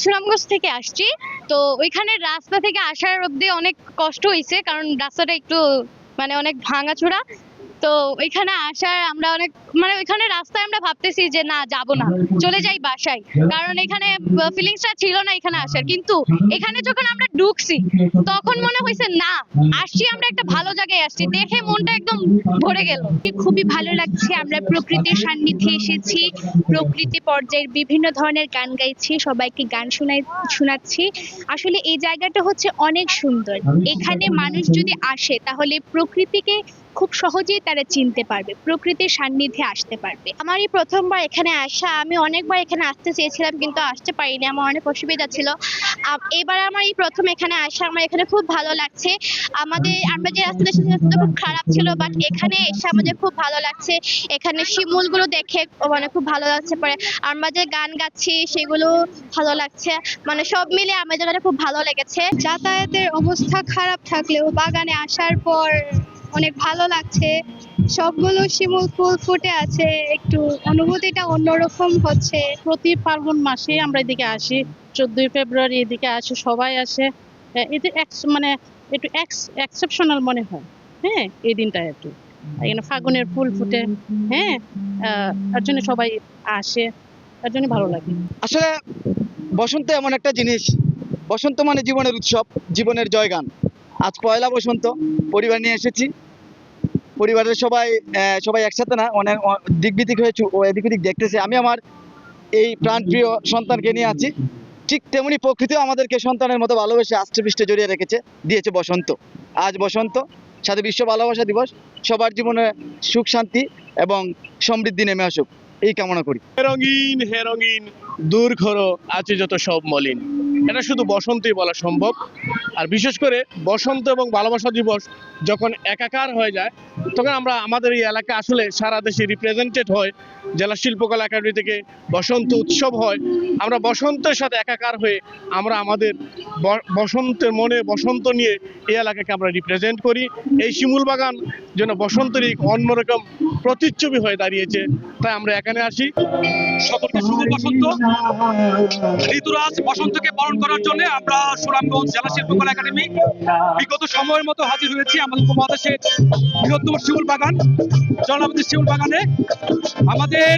সুনামগঞ্জ থেকে আসছি। তো ওইখানে রাস্তা থেকে আসার অবধি অনেক কষ্ট হয়েছে, কারণ রাস্তাটা একটু মানে অনেক ভাঙাচোরা। তো ওইখানে আসার আমরা অনেক মানে ওইখানে রাস্তায় আমরা ভাবতেছি যে না যাব না, চলে যাই বাসায়, কারণ এখানে ফিলিংসটা ছিল না এখানে আসার। কিন্তু এখানে যখন আমরা ঢুকছি তখন মনে হয়েছে না, আসছি আমরা একটা ভালো জায়গায় আসছি, দেখে মনটা একদম ভরে গেল। খুবই ভালো লাগছে। আমরা প্রকৃতির সান্নিধ্যে এসেছি, প্রকৃতি পর্যায়ের বিভিন্ন ধরনের গান গাইছি, সবাইকে গান শোনাচ্ছি। আসলে এই জায়গাটা হচ্ছে অনেক সুন্দর। এখানে মানুষ যদি আসে তাহলে প্রকৃতিকে খুব সহজেই তারা চিনতে পারবে, প্রকৃতির সান্নিধ্যে আসতে পারবে। আমারই প্রথমবার এখানে আসা, আমি অনেকবার এখানে আসতে চেয়েছিলাম কিন্তু আসতে পারিনি, আমার অনেক অসুবিধা ছিল। এবার আমার এই প্রথম এখানে আসা, আমার এখানে খুব ভালো লাগছে। আমরা যে রাস্তাটা এসেছি রাস্তাটা খুব খারাপ ছিল, বাট এখানে এসে আমাদের খুব ভালো লাগছে। এখানে শিমুলগুলো দেখে মানে খুব ভালো লাগছে। পরে আমরা যে গান গাচ্ছি সেগুলো ভালো লাগছে, মানে সব মিলে আমার জায়গাটা খুব ভালো লেগেছে। যাতায়াতের অবস্থা খারাপ থাকলেও বাগানে আসার পর অনেক ভালো লাগছে। সবগুলো শিমুল ফুল ফুটে আছে, একটু অনুভূতিটা অন্যরকম হচ্ছে। প্রতি ফাল্গুন মাসে আমরা এদিকে আসি, 14ই ফেব্রুয়ারি এদিকে আসে, সবাই আসে। এতে মানে একটু এক্সেপশনাল মনে হয়। হ্যাঁ, এই দিনটা একটু এখানে ফাগুনের ফুল ফুটে। হ্যাঁ, তার জন্য সবাই আসে, তার জন্য ভালো লাগে। আসলে বসন্ত এমন একটা জিনিস, বসন্ত মানে জীবনের উৎসব, জীবনের জয়গান। আজ পয়লা বসন্ত, পরিবার নিয়ে এসেছি। পরিবারের সবাই একসাথে না, অনেক দিক বিদিক হয়েছে, ও এদিক ওদিক দেখতেছে। আমি আমার এই প্রাণপ্রিয় সন্তানকে নিয়ে আছি। ঠিক তেমনি প্রকৃতিও আমাদেরকে সন্তানের মতো ভালোবেসে আষ্টে পৃষ্ঠে জড়িয়ে রেখেছে, দিয়েছে বসন্ত। আজ বসন্ত, সাথে বিশ্ব ভালোবাসা দিবস। সবার জীবনে সুখ শান্তি এবং সমৃদ্ধি নেমে আসুক, এই কামনা করি। হে রঙিন দূর করো আছে যত সব মলিন। এটা শুধু বসন্তই বলা সম্ভব। আর বিশেষ করে বসন্ত এবং ভালোবাসা দিবস যখন একাকার হয়ে যায়, তখন আমরা আমাদের এই এলাকা আসলে সারা দেশে রিপ্রেজেন্টেড হয়। জেলা শিল্পকলা একাডেমি থেকে বসন্ত উৎসব হয়। আমরা বসন্তের সাথে একাকার হয়ে আমরা আমাদের বসন্তের মনে বসন্ত নিয়ে এই এলাকাকে আমরা রিপ্রেজেন্ট করি। এই শিমুল বাগান যেন বসন্তের অন্যরকম প্রতিচ্ছবি হয়ে দাঁড়িয়েছে, তাই আমরা এখানে আসি। সকলকে শুভ বসন্ত। ঋতুরাজ বসন্তকে বরণ করার জন্য আমরা সুনামগঞ্জ জেলা শিল্পকলা একাডেমি বিগত সময়ের মতো হাজির হয়েছি আমাদের উপমহাদেশের বৃহত্তম শিমুল বাগান, জলাবতী শিমুল বাগানে। আমাদের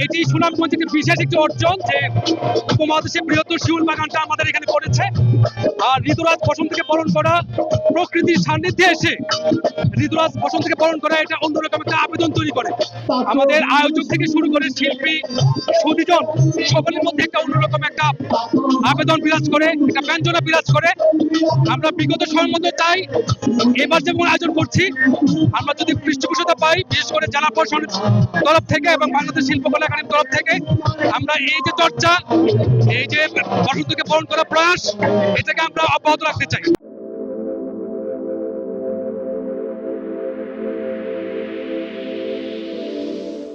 এটি সুনামগঞ্জ একটি বিশেষ একটি অর্জন যে উপমহাদেশের বৃহত্তম শিমুল বাগানটা আমাদের এখানে পড়েছে। আর ঋতুরাজ বসন্তকে বরণ করা, প্রকৃতির সান্নিধ্যে এসে ঋতুরাজ বসন্তকে বরণ করা, এটা অন্যরকম একটা আবেদন তৈরি করে। আমাদের আয়োজক থেকে শুরু করে শিল্পী সুদীজন সকলের মধ্যে একটা অন্যরকম একটা আবেদন বিরাজ করে, একটা ব্যঞ্জনা বিরাজ করে। আমরা বিগত সময়ের মতো চাই এবার যেমন আয়োজন করছি, আমরা যদি পৃষ্ঠপোষকতা পাই বিশেষ করে জেলা প্রশাসনের তরফ থেকে এবং বাংলাদেশ শিল্পকলা একাডেমির তরফ থেকে, আমরা এই যে চর্চা, এই যে বসন্তকে বরণ করার প্রয়াস, এটাকে আমরা অব্যাহত রাখতে চাই।